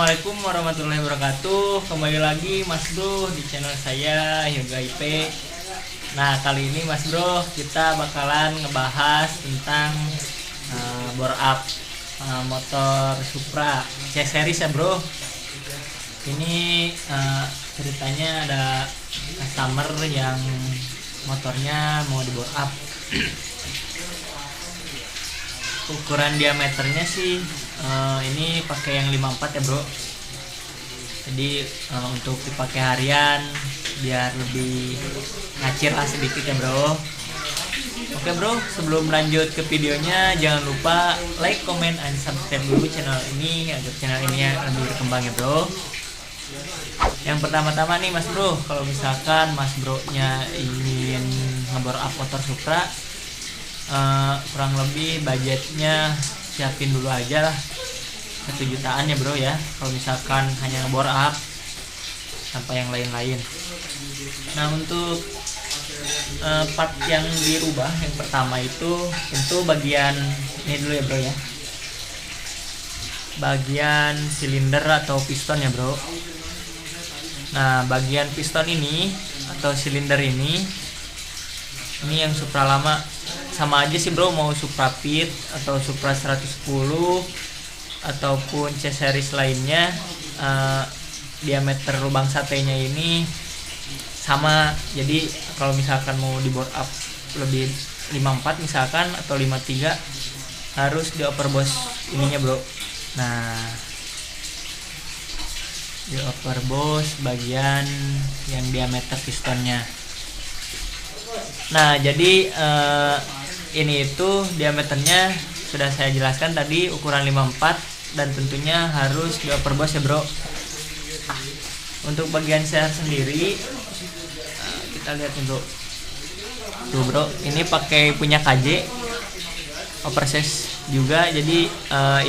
Assalamualaikum warahmatullahi wabarakatuh. Kembali lagi Mas Bro di channel saya Yoga IP. Nah, kali ini Mas Bro kita bakalan ngebahas tentang bore up motor Supra C-Series ya Bro. Ini ceritanya ada customer yang motornya mau di bore up. Ukuran diameternya sih ini pakai yang 54 ya bro. Jadi untuk dipakai harian biar lebih ngacir lah sedikit ya bro. Oke bro, sebelum lanjut ke videonya jangan lupa like, comment, and subscribe dulu channel ini agar channel ini lebih berkembang ya bro. Yang pertama-tama nih mas bro, kalau misalkan mas bro nya ingin ngebore up motor Supra, kurang lebih budgetnya siapin dulu aja lah 1 jutaan ya bro ya, kalau misalkan hanya ngebore up tanpa yang lain-lain. Nah untuk part yang dirubah yang pertama itu tentu bagian ini dulu ya bro ya, bagian silinder atau piston ya bro. Nah bagian piston ini atau silinder ini yang Supra lama, sama aja sih bro, mau Supra Pit atau Supra 110 ataupun C-Series lainnya, diameter lubang satenya ini sama. Jadi kalau misalkan mau di bore up lebih 54 misalkan atau 53 harus di overboss ininya bro. Nah di overboss bagian yang diameter pistonnya. Nah jadi ini itu diameternya sudah saya jelaskan tadi, ukuran 54 dan tentunya harus di overboss ya bro. Untuk bagian seher sendiri kita lihat nih bro, tuh bro, ini pakai punya KJ oversize juga. Jadi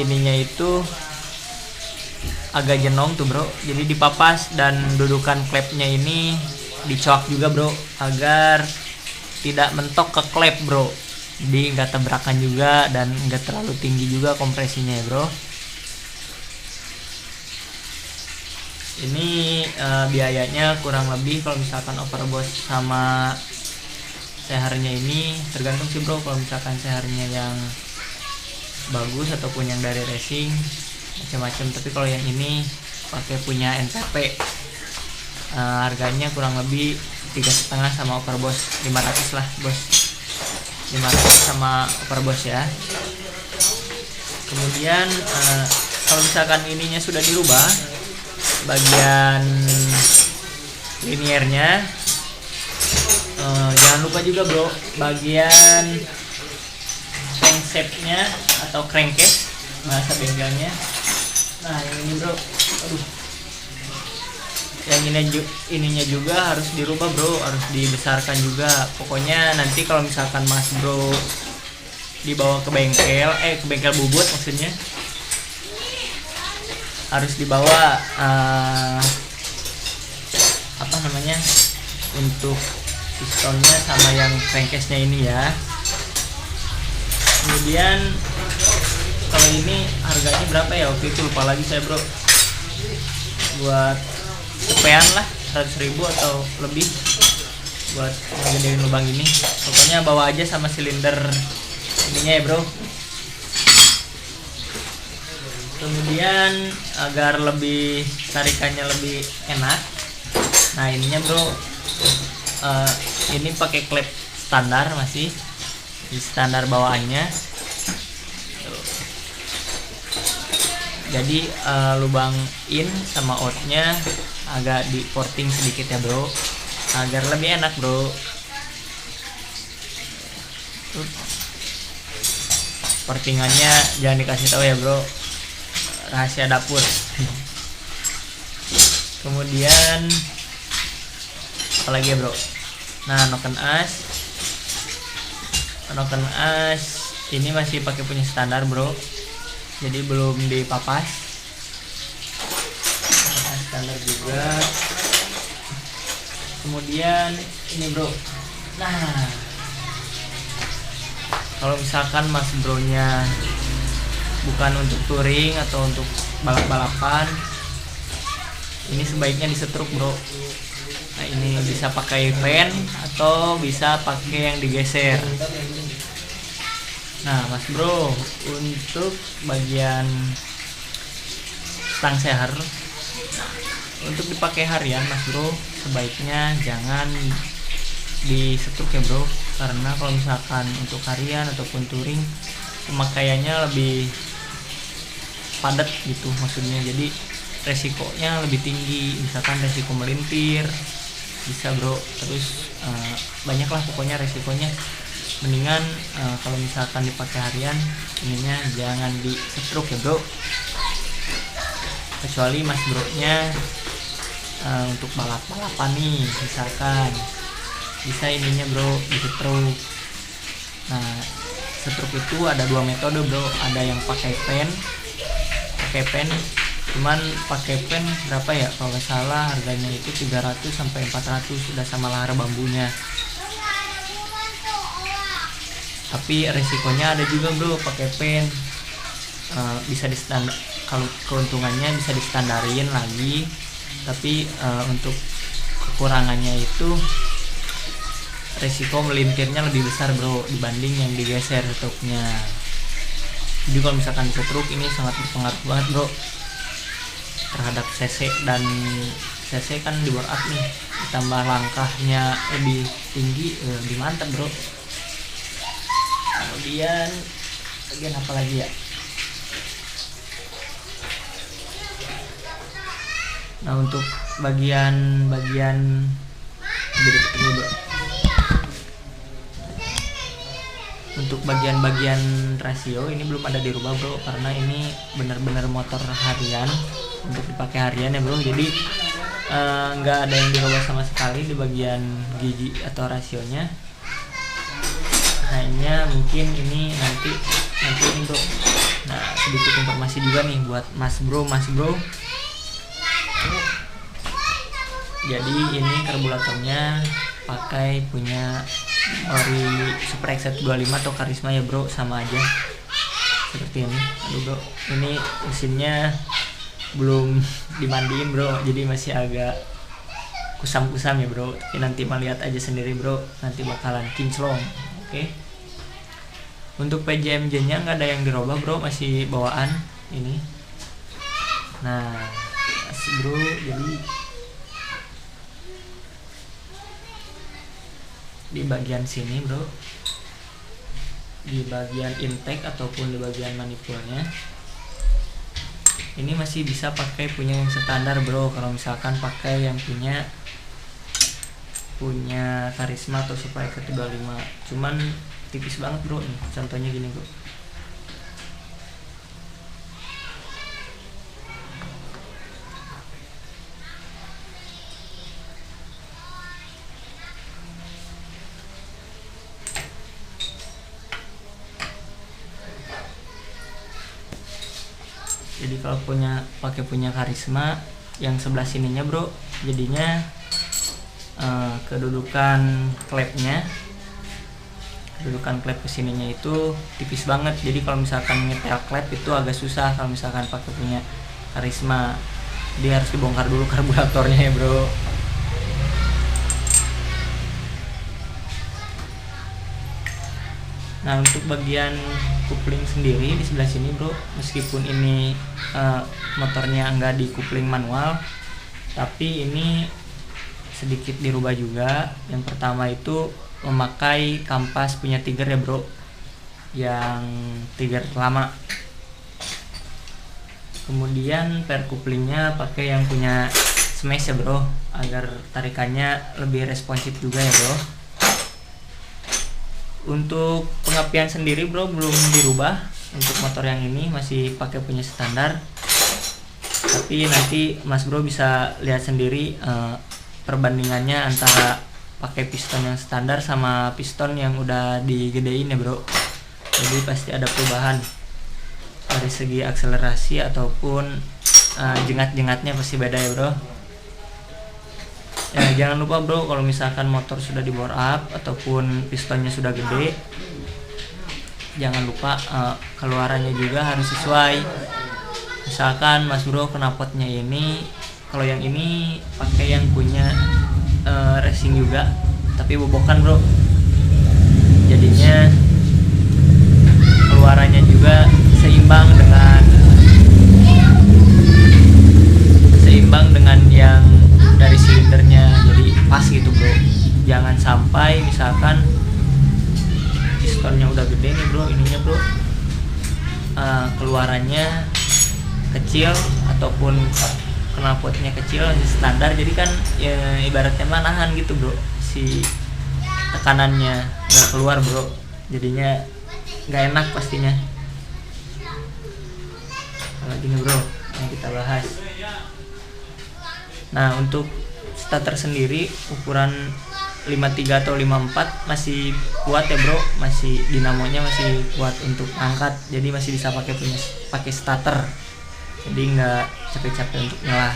ininya itu agak jenong tuh bro, jadi dipapas dan dudukan klepnya ini dicoak juga bro agar tidak mentok ke klep bro, jadi nggak tabrakan juga dan nggak terlalu tinggi juga kompresinya ya bro. Ini biayanya kurang lebih kalau misalkan overboss sama sehernya ini tergantung sih bro. Kalau misalkan sehernya yang bagus ataupun yang dari racing macam-macam, tapi kalau yang ini pakai punya NTP harganya kurang lebih 3,5 sama overboss 500 lah bos, 500 sama overboss ya. Kemudian kalau misalkan ininya sudah dirubah bagian liniernya, jangan lupa juga bro bagian crankshaftnya atau crankcase bahasa bengkelnya. Nah yang ini bro, aduh, yang ininya juga harus dirubah bro, harus dibesarkan juga. Pokoknya nanti kalau misalkan mas bro dibawa ke bengkel, ke bengkel bubut maksudnya, harus dibawa apa namanya, untuk pistonnya sama yang crankcase nya ini ya. Kemudian kalau ini harganya berapa ya waktu itu, lupa lagi saya bro, buat sepean lah 100.000 atau lebih buat ngegedein lubang ini. Pokoknya bawa aja sama silinder ininya ya bro. Kemudian agar lebih tarikannya lebih enak, nah ininya bro, ini pakai klep standar, masih di standar bawaannya. Jadi lubang in sama outnya agak di porting sedikit ya bro agar lebih enak bro. Portingannya jangan dikasih tahu ya bro, rahasia dapur. Kemudian apalagi ya bro, nah noken as ini masih pakai punya standar bro, jadi belum dipapas, standar juga. Kemudian ini bro, nah kalau misalkan mas bro nya bukan untuk touring atau untuk balap-balapan, ini sebaiknya disetruk bro. Nah ini bisa pakai pen atau bisa pakai yang digeser. Nah mas bro, untuk bagian stang seher, untuk dipakai harian mas bro, sebaiknya jangan disetruk ya bro, karena kalau misalkan untuk harian ataupun touring pemakaiannya lebih padat gitu maksudnya, jadi resikonya lebih tinggi, misalkan resiko melintir bisa bro, terus banyaklah pokoknya resikonya. Mendingan kalau misalkan dipakai harian ininya jangan disetruk ya bro, kecuali mas bro nya untuk balap-balapan nih misalkan bisa ininya bro disetruk. Nah setruk itu ada dua metode bro, ada yang pakai pen, cuman pakai pen berapa ya kalau nggak salah harganya itu 300 sampai 400 udah sama lahar bambunya. Tapi resikonya ada juga bro pakai pen, bisa distandar, kalau keuntungannya bisa distandarin lagi, tapi untuk kekurangannya itu resiko melintirnya lebih besar bro dibanding yang digeser setruknya. Jadi kalau misalkan disetruk ini sangat berpengaruh banget bro terhadap cc, dan cc kan di bore up nih, ditambah langkahnya lebih tinggi, lebih mantap bro. Kemudian bagian apa lagi ya, nah untuk bagian bro, untuk bagian rasio ini belum ada dirubah bro, karena ini benar-benar motor harian, untuk dipakai harian ya bro, jadi nggak ada yang dirubah sama sekali di bagian gigi atau rasionya. Hanya mungkin ini nanti ini bro. Nah sedikit informasi juga nih buat mas bro. Jadi ini karburatornya pakai punya ori Super Exit 25 atau Karisma ya bro, sama aja seperti ini. Aduh bro, ini mesinnya belum dimandiin bro, jadi masih agak kusam-kusam ya bro, tapi nanti melihat aja sendiri bro, nanti bakalan kinclong. Oke. Untuk PJMJ nya nggak ada yang dirubah bro, masih bawaan ini. Nah masih bro, jadi di bagian sini bro, di bagian intake ataupun di bagian manifolnya ini masih bisa pakai punya yang standar bro. Kalau misalkan pakai yang punya Karisma atau Super Exit 25, cuman tipis banget bro nih, contohnya gini bro. Jadi kalau pakai punya Karisma yang sebelah sininya bro, jadinya kedudukan klep kesininya itu tipis banget. Jadi kalau misalkan nyetel klep itu agak susah kalau misalkan pakai punya Karisma, dia harus dibongkar dulu karburatornya ya bro. Nah untuk bagian kupling sendiri di sebelah sini bro, meskipun ini motornya enggak di kupling manual, tapi ini sedikit dirubah juga. Yang pertama itu memakai kampas punya Tiger ya bro, yang Tiger lama. Kemudian per kuplingnya pakai yang punya Smash ya bro, agar tarikannya lebih responsif juga ya bro. Untuk pengapian sendiri bro belum dirubah, untuk motor yang ini masih pakai punya standar, tapi nanti mas bro bisa lihat sendiri perbandingannya antara pakai piston yang standar sama piston yang udah digedein ya bro. Jadi pasti ada perubahan dari segi akselerasi ataupun jengat-jengatnya pasti beda ya bro. Ya jangan lupa bro, kalau misalkan motor sudah di bore up ataupun pistonnya sudah gede, jangan lupa keluarannya juga harus sesuai. Misalkan mas bro knalpotnya ini Kalau yang ini pakai yang punya racing juga, tapi bobokan bro. Jadinya keluarannya juga seimbang dengan yang dari silindernya, jadi pas gitu bro. Jangan sampai misalkan pistonnya udah gede nih bro, ininya bro, keluarannya kecil ataupun knalpotnya kecil standar, jadi kan ya, ibaratnya nahan gitu bro, si tekanannya nggak keluar bro, jadinya nggak enak pastinya. Lagi nih bro yang kita bahas. Nah untuk starter sendiri ukuran 53 atau 54 masih kuat ya bro, masih dinamonya masih kuat untuk angkat, jadi masih bisa pakai starter, jadi nggak capek-capek untuk nyala.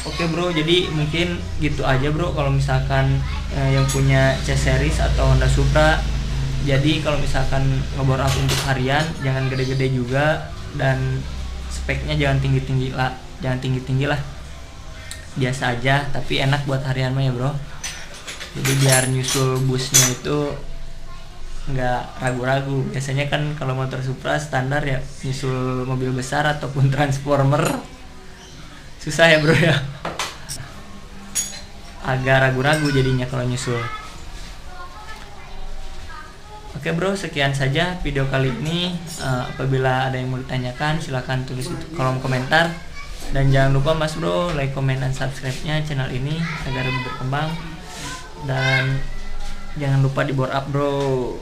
Oke bro, jadi mungkin gitu aja bro kalau misalkan yang punya C-Series atau Honda Supra. Jadi kalau misalkan ngebor up untuk harian jangan gede-gede juga, dan speknya jangan tinggi-tinggi lah, biasa aja tapi enak buat harian mah ya bro. Jadi biar nyusul busnya itu nggak ragu-ragu. Biasanya kan kalau motor Supra standar ya nyusul mobil besar ataupun transformer, susah ya bro ya, agak ragu-ragu jadinya kalau nyusul. Oke bro, sekian saja video kali ini. Apabila ada yang mau ditanyakan silahkan tulis di kolom komentar, dan jangan lupa mas bro like, comment, dan subscribe-nya channel ini agar lebih berkembang, dan jangan lupa di bore up bro.